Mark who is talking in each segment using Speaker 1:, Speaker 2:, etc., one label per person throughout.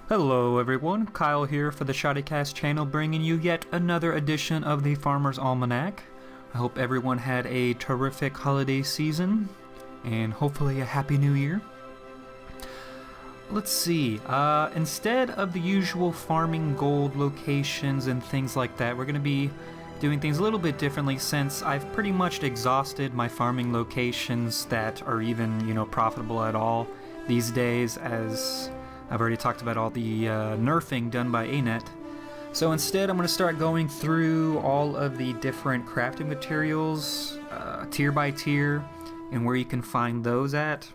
Speaker 1: Hello everyone, Kyle here for the ShoddyCast channel, bringing you yet another edition of the Farmer's Almanac. I hope everyone had a terrific holiday season, and hopefully a happy new year. Let's see, instead of the usual farming gold locations and things like that, we're going to be doing things a little bit differently since I've pretty much exhausted my farming locations that are even, profitable at all these days, as I've already talked about all the nerfing done by ANET. So instead I'm going to start going through all of the different crafting materials, tier by tier, and where you can find those at.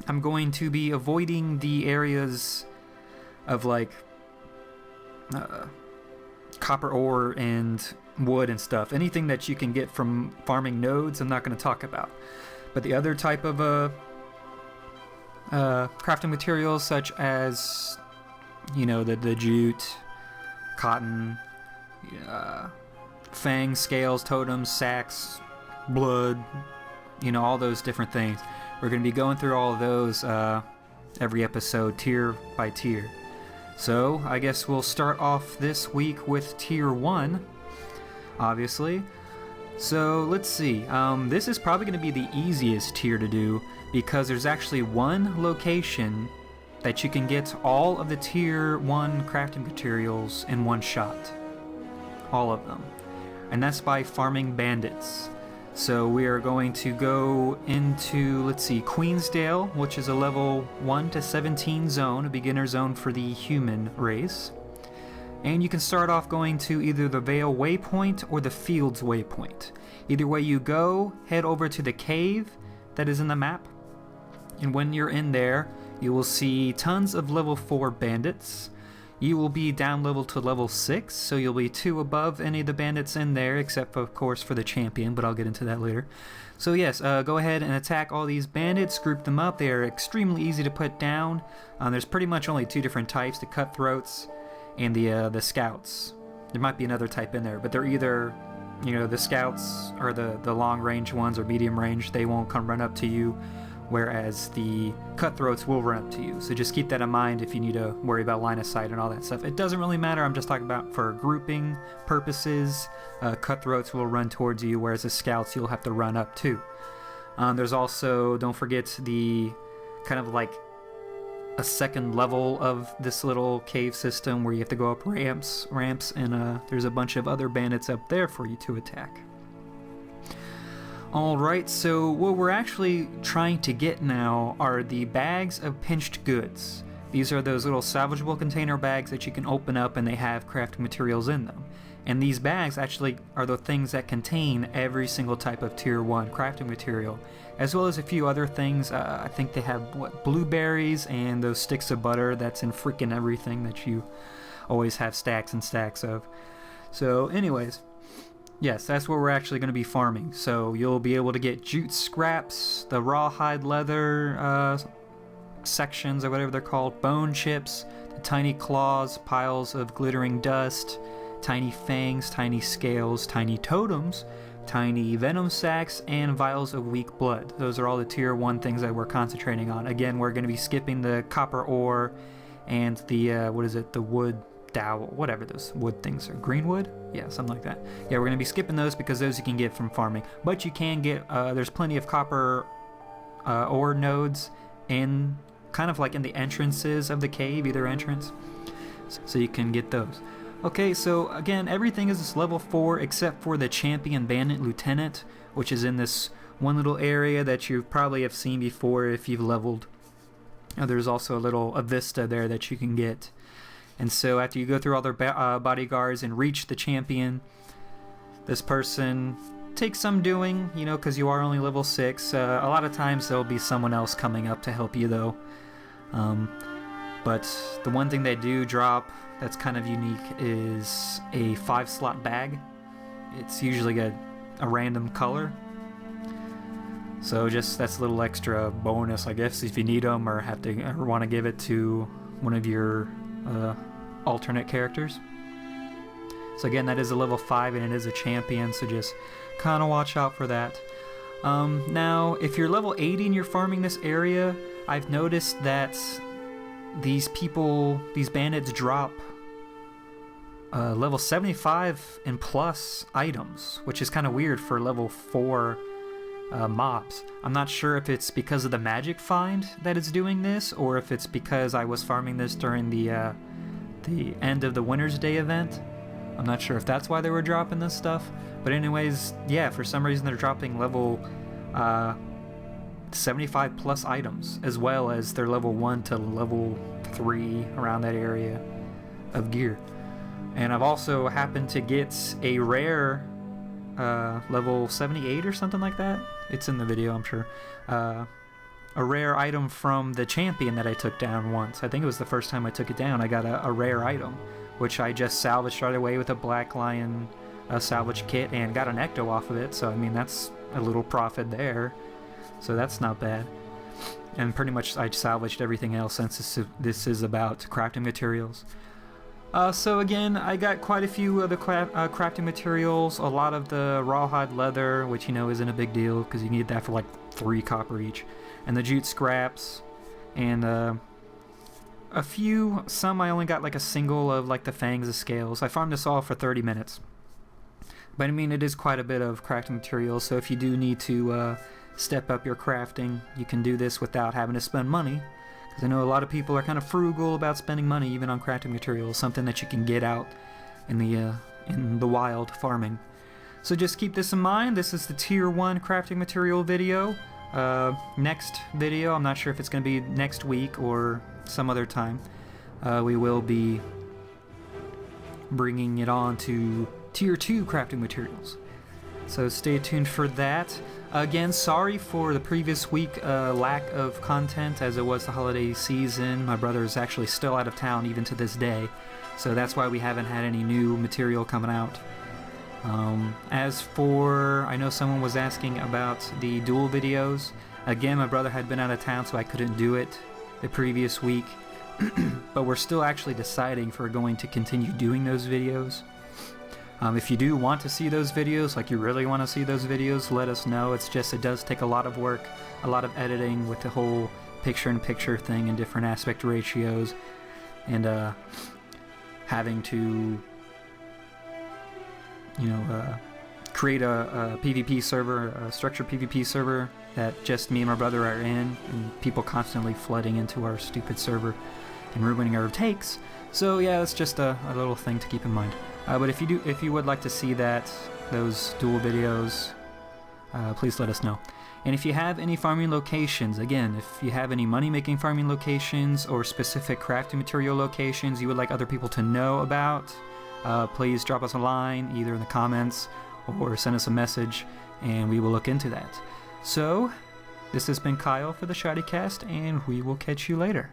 Speaker 1: I'm going to be avoiding the areas of like copper ore and wood and stuff. Anything that you can get from farming nodes I'm not going to talk about. But the other type of crafting materials such as, the jute, cotton, fangs, scales, totems, sacks, blood, all those different things. We're going to be going through all of those every episode, tier by tier. So, I guess we'll start off this week with tier 1, obviously. So, let's see. This is probably going to be the easiest tier to do, because there's actually one location that you can get all of the tier 1 crafting materials in one shot. All of them. And that's by farming bandits. So we are going to go into, Queensdale, which is a level 1 to 17 zone, a beginner zone for the human race. And you can start off going to either the Vale Waypoint or the Fields Waypoint. Either way you go, head over to the cave that is in the map. And when you're in there, you will see tons of level 4 bandits. You will be down level to level 6, so you'll be 2 above any of the bandits in there, except of course for the champion, but I'll get into that later. So yes, go ahead and attack all these bandits, group them up. They are extremely easy to put down. There's pretty much only 2 different types, the cutthroats and the scouts. There might be another type in there, but they're either, the scouts are the long range ones or medium range. They won't come run up to you, whereas the cutthroats will run up to you. So just keep that in mind if you need to worry about line of sight and all that stuff. It doesn't really matter, I'm just talking about for grouping purposes. Cutthroats will run towards you, whereas the scouts you'll have to run up to. There's also, don't forget, the kind of like a second level of this little cave system where you have to go up ramps, and there's a bunch of other bandits up there for you to attack. Alright, so what we're actually trying to get now are the bags of pinched goods. These are those little salvageable container bags that you can open up and they have crafting materials in them. And these bags actually are the things that contain every single type of tier 1 crafting material, as well as a few other things. I think they have, blueberries and those sticks of butter that's in freaking everything that you always have stacks and stacks of. So anyways, yes, that's where we're actually going to be farming. So you'll be able to get jute scraps, the rawhide leather sections or whatever they're called, bone chips, the tiny claws, piles of glittering dust, tiny fangs, tiny scales, tiny totems, tiny venom sacs, and vials of weak blood. Those are all the tier 1 things that we're concentrating on. Again, we're going to be skipping the copper ore and the, the wood dowel, whatever those wood things are. Greenwood? Yeah, something like that. Yeah, we're going to be skipping those because those you can get from farming. But you can get, there's plenty of copper ore nodes in, kind of like in the entrances of the cave, either entrance. So you can get those. Okay, so again, everything is this level 4 except for the champion bandit lieutenant, which is in this one little area that you probably have seen before if you've leveled. There's also a vista there that you can get. And so after you go through all their bodyguards and reach the champion, this person takes some doing, because you are only level 6. A lot of times there'll be someone else coming up to help you though. But the one thing they do drop that's kind of unique is a 5-slot bag. It's usually a random color. So just that's a little extra bonus, I guess, if you need them or want to give it to one of your alternate characters. So again, that is a level 5 and it is a champion, so just kind of watch out for that. Now, if you're level 80 and you're farming this area, I've noticed that these bandits drop level 75 and plus items, which is kind of weird for level 4 mobs. I'm not sure if it's because of the magic find that it's doing this, or if it's because I was farming this during the end of the Winter's Day event. I'm not sure if that's why they were dropping this stuff. But anyways, yeah, for some reason they're dropping level 75 plus items, as well as their level 1 to level 3, around that area of gear. And I've also happened to get a rare level 78 or something like that. It's in the video, I'm sure. A rare item from the champion that I took down once. I think it was the first time I took it down. I got a rare item, which I just salvaged right away with a Black Lion salvage kit and got an ecto off of it. So I mean, that's a little profit there. So that's not bad. And pretty much I salvaged everything else, since this is about crafting materials. So again, I got quite a few of the crafting materials, a lot of the rawhide leather, which you know isn't a big deal because you can get that for like 3 copper each, and the jute scraps, and some I only got like a single of like the fangs of scales. I farmed this all for 30 minutes. But I mean, it is quite a bit of crafting materials, so if you do need to step up your crafting, you can do this without having to spend money. Because I know a lot of people are kind of frugal about spending money even on crafting materials, something that you can get out in the wild farming. So just keep this in mind. This is the tier 1 crafting material video. Next video, I'm not sure if it's going to be next week or some other time, we will be bringing it on to tier 2 crafting materials. So stay tuned for that. Again, sorry for the previous week lack of content, as it was the holiday season. My brother is actually still out of town even to this day, so that's why we haven't had any new material coming out. As for, I know someone was asking about the duel videos. Again, my brother had been out of town, so I couldn't do it the previous week. But we're still actually deciding if we're going to continue doing those videos. If you do want to see those videos, like you really want to see those videos, let us know. It's just, it does take a lot of work, a lot of editing with the whole picture-in-picture thing and different aspect ratios, and having to, you know, create a PvP server, a structured PvP server that just me and my brother are in, and people constantly flooding into our stupid server and ruining our takes. So yeah, that's just a little thing to keep in mind. But if you would like to see those duel videos, please let us know. And if you have any farming locations, again, if you have any money-making farming locations or specific crafting material locations you would like other people to know about, please drop us a line, either in the comments or send us a message, and we will look into that. So, this has been Kyle for the ShoddyCast, and we will catch you later.